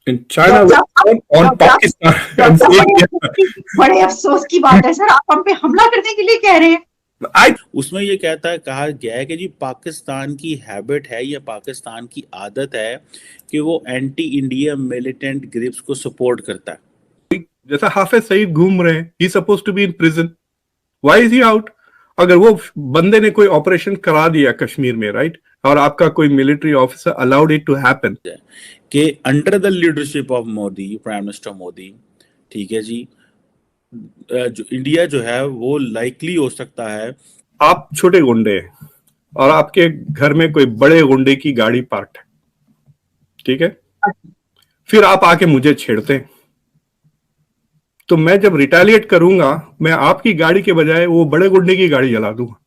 In China, on doctor Pakistan and doctor saying, बड़े अफसोस की बात है सर, आप हम पे हमला करने के लिए कह रहे हैं। I उसमें ये कहता है, कहा गया है कि जी पाकिस्तान की हैबिट है या पाकिस्तान की आदत है कि वो एंटी इंडिया मिलिटेंट ग्रुप्स को सपोर्ट करता है। जैसा हाफिज सईद घूम रहे हैं, he suppose to be in prison, why is he out? अगर वो बंदे ने कोई ऑपरेशन करा दिया कश्मीर में, राइट, और आपका कोई military officer allowed it to happen, कि under the leadership of Modi, prime minister Modi, ठीक है जी, जो इंडिया जो है वो लाइकली हो सकता है। आप छोटे गुंडे हैं और आपके घर में कोई बड़े गुंडे की गाड़ी पार्क है, ठीक है, फिर आप आके मुझे छेड़ते हैं, तो मैं जब रिटेलिएट करूंगा, मैं आपकी गाड़ी के बजाय वो बड़े गुंडे की गाड़ी जला दूंगा।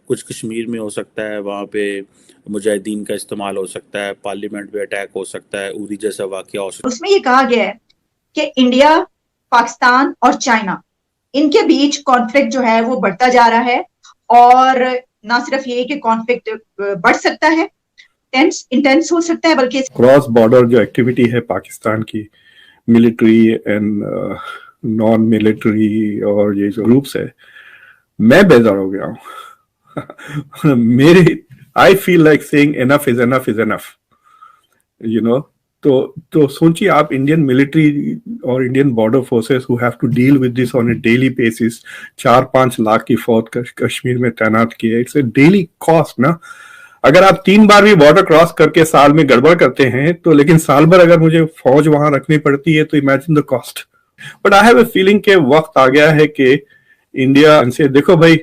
कुछ कश्मीर में हो सकता है, वहाँ पे मुजाहिदीन का इस्तेमाल हो सकता है, पार्लियामेंट पे अटैक हो सकता है, उरी जैसा वाकया हो सकता है। उसमें ये कहा गया है कि इंडिया, पाकिस्तान और चाइना, इनके बीच कॉन्फ्लिक्ट जो है वो बढ़ता जा रहा है, और ना सिर्फ ये कि कॉन्फ्लिक्ट बढ़ सकता है, इंटेंस हो सकता है, बल्कि क्रॉस बॉर्डर जो एक्टिविटी है पाकिस्तान की, मिलिट्री एंड नॉन मिलिट्री और ये जो ग्रुप्स है, मैं बेजार हो गया हूँ। मेरे I feel like saying enough is enough is enough, you know. तो सोचिए आप, इंडियन मिलिट्री और Indian border forces who have to deal with this on a daily basis, 4-5 lakh की फौज कश्मीर में तैनात की है, इट्स ए डेली कॉस्ट ना। अगर आप 3 बार भी बॉर्डर क्रॉस करके साल में गड़बड़ करते हैं तो, लेकिन साल भर अगर मुझे फौज वहां रखनी पड़ती है, तो imagine the cost. But I have a feeling के वक्त आ गया है कि इंडिया से, देखो भाई,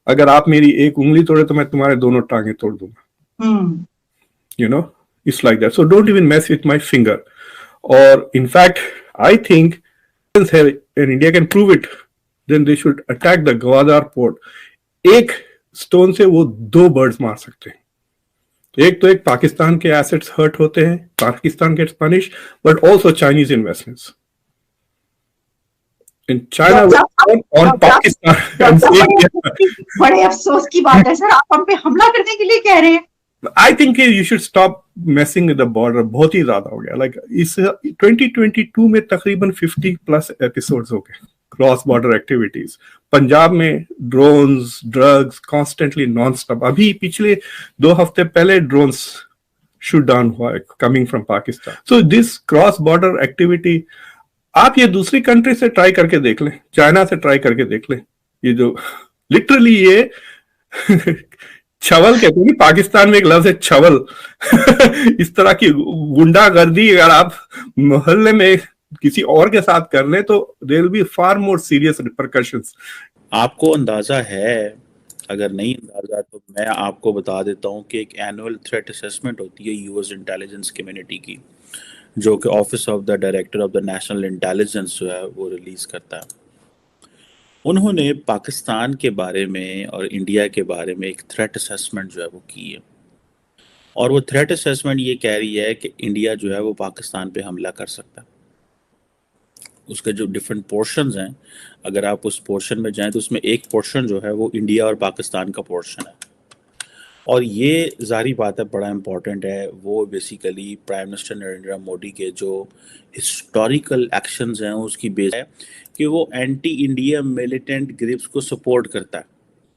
अगर आप मेरी एक उंगली तोड़े तो मैं तुम्हारे दोनों टांगे तोड़ दूंगा, you know, it's like that, so don't even mess with my finger. Or in fact, I think and India can prove it, then they should attack the Gwadar port. एक स्टोन से वो 2 बर्ड्स मार सकते हैं। एक तो एक पाकिस्तान के एसेट्स हर्ट होते हैं, Pakistan gets punish, but also Chinese investments in China on Pakistan and saying, बड़े अफसोस की बात है सर, आप हम पे हमला करने के लिए कह रहे हैं। I think you should stop messing with the border. बहुत ही ज्यादा हो गया। Like इस 2022 में तकरीबन 50+ एपिसोड्स हो गए क्रॉस बॉर्डर एक्टिविटीज। पंजाब में drones, drugs, constantly non stop. अभी पिछले 2 हफ्ते पहले ड्रोन्स शूट डाउन हुआ है coming from Pakistan. So this cross border activity आप ये दूसरी कंट्री से ट्राई करके देख लें, चाइना से ट्राई करके देख लें। ये जो लिटरली ये छवल कहते हैं, पाकिस्तान में एक लफ्ज है छवल। इस तरह की गुंडागर्दी अगर आप मोहल्ले में किसी और के साथ कर ले तो there will be far more serious repercussions. आपको अंदाजा है, अगर नहीं अंदाजा तो मैं आपको बता देता हूँ कि एक एनुअल थ्रेट असेसमेंट होती है यूएस इंटेलिजेंस कम्युनिटी की, जो कि office of the director of the national intelligence जो है वो रिलीज करता है। उन्होंने पाकिस्तान के बारे में और इंडिया के बारे में एक थ्रेट असेसमेंट जो है वो की है, और वो थ्रेट असेसमेंट ये कह रही है कि इंडिया जो है वो पाकिस्तान पे हमला कर सकता है। उसके जो डिफरेंट पोर्शंस हैं, अगर आप उस पोर्शन में जाएं तो उसमें एक पोर्शन जो है वो इंडिया और पाकिस्तान का पोर्शन है, और ये जाहिर बात है बड़ा इम्पॉर्टेंट है। वो basically prime minister Narendra Modi के जो हिस्टोरिकल एक्शंस हैं उसकी बेस है कि वो एंटी इंडिया मिलिटेंट ग्रुप्स को सपोर्ट करता है।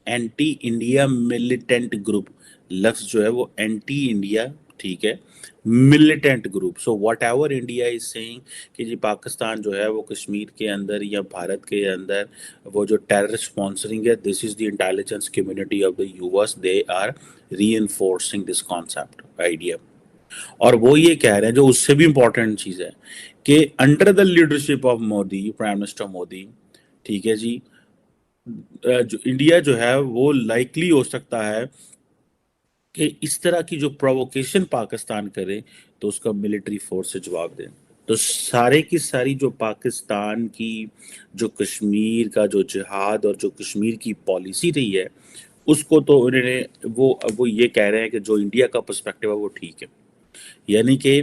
एंटी इंडिया मिलिटेंट ग्रुप, लफ्ज़ जो है वो एंटी इंडिया, ठीक है, militant group. So what ever India is saying कि जी पाकिस्तान जो है वो कश्मीर के अंदर या भारत के अंदर वो जो टेरर स्पॉन्सरिंग है, this is the intelligence community of the US, they are reinforcing this concept idea. और वो ये कह रहे हैं, जो उससे भी इम्पोर्टेंट चीज़ है, कि under the leadership of Modi, prime minister Modi, ठीक है जी, जो इंडिया जो है वो लाइकली हो सकता है कि इस तरह की जो प्रोवोकेशन पाकिस्तान करे तो उसका मिलिट्री फोर्स से जवाब दें। तो सारे की सारी जो पाकिस्तान की जो कश्मीर का जो जिहाद और जो कश्मीर की पॉलिसी रही है, उसको तो उन्होंने वो ये कह रहे हैं कि जो इंडिया का पर्सपेक्टिव है वो ठीक है, यानी कि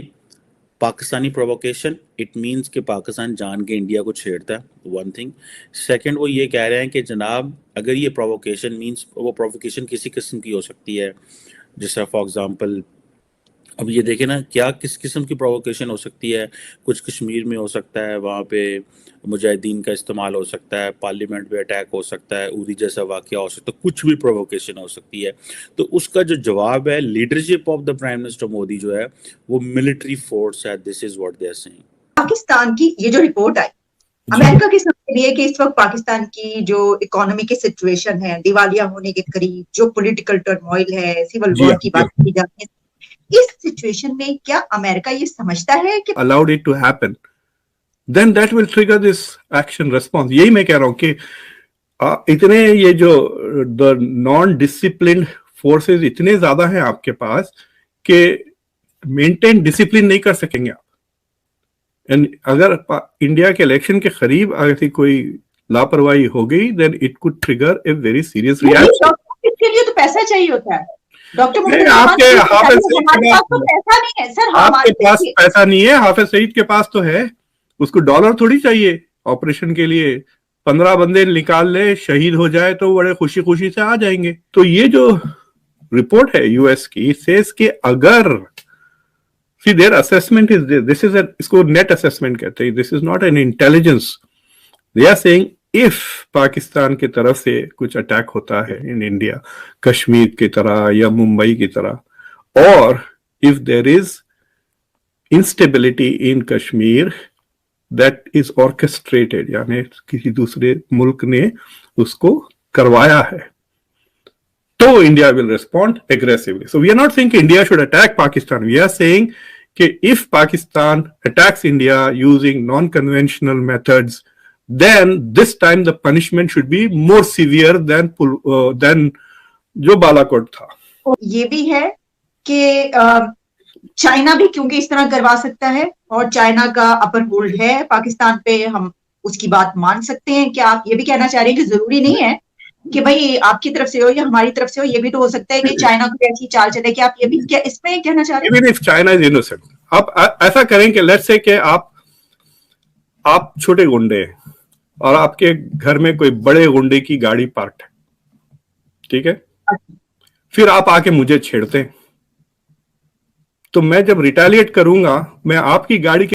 पाकिस्तानी प्रोवोकेशन, इट मीन्स कि पाकिस्तान जान के इंडिया को छेड़ता है, वन थिंग। सेकंड, वो ये कह रहे हैं कि जनाब अगर ये प्रोवोकेशन मीन्स, वो प्रोवोकेशन किसी किस्म की हो सकती है, जैसे फॉर एग्जांपल अब ये देखें ना क्या किस किस्म की प्रोवोकेशन हो सकती है। कुछ कश्मीर में हो सकता है, वहाँ पे मुजाहिदीन का इस्तेमाल हो सकता है, पार्लियामेंट पे अटैक हो सकता है, उरी जैसा वाकया हो सकता है, कुछ भी प्रोवोकेशन हो सकती है। तो उसका जो जवाब है leadership of the prime minister Modi जो है वो मिलिट्री फोर्स है। This is what they are saying. Pakistan की ये जो रिपोर्ट आई, जी अमेरिका की समझ रही है कि इस वक्त पाकिस्तान की जो इकोनॉमी की सिचुएशन है, दिवालिया होने के करीब, जो पॉलिटिकल टर्मोइल है, सिविल जी वॉर हाँ, की जी बात की जाती है, इस सिचुएशन में क्या अमेरिका ये समझता है कि allowed it to happen, then that will trigger this action response. यही मैं कह रहा हूँ कि इतने ये जो द नॉन डिसिप्लिन फोर्सेस इतने ज्यादा हैं आपके पास कि मेंटेन डिसिप्लिन नहीं कर सकेंगे आप। एंड अगर इंडिया के इलेक्शन के करीब अगर कोई लापरवाही हो गई then it could trigger a very serious reaction. इसके लिए तो पैसा चाहिए होता है डॉक्टर नहीं, आपके हाफिज सईद हमारे के पास तो पैसा नहीं है सर। आपके पास पैसा नहीं है, हाफिज सईद के पास तो है। उसको डॉलर थोड़ी चाहिए ऑपरेशन के लिए। 15 बंदे निकाल ले, शहीद हो जाए तो बड़े खुशी खुशी से आ जाएंगे। तो ये जो रिपोर्ट है यूएस की सेज कि अगर see their assessment is this is a इसको net assessment कहते हैं, this is not an intelligence. They are saying if Pakistan की तरफ से कुछ अटैक होता है इन इंडिया, कश्मीर की तरह या मुंबई की तरह, और if there is instability in Kashmir that is orchestrated, यानी किसी दूसरे मुल्क ने उसको करवाया है, तो India will respond aggressively. So we are not saying India should attack Pakistan. We are saying that if Pakistan attacks India using non-conventional methods, then this time the punishment should be more severe than जो बालाकोट था। ये भी है कि China भी क्योंकि इस तरह करवा सकता है और चाइना का अपर होल्ड है पाकिस्तान पे, हम उसकी बात मान सकते हैं। क्या आप ये भी कहना चाह रहे हैं कि जरूरी नहीं है कि भाई आपकी तरफ से हो या हमारी तरफ से हो, ये भी तो हो सकता है कि चाइना को ऐसी चाल चले? कि आप ये भी क्या इसमें कहना चाह रहे हैं? Even if China is innocent, आप ऐसा करें कि लेट्स से कि आप छोटे गुंडे हैं और आपके घर में कोई बड़े गुंडे की गाड़ी पार्क है, ठीक है, फिर आप आके मुझे छेड़ते हैं, तो मैं जब रिटेलिएट करूंगा मैं आपकी गाड़ी के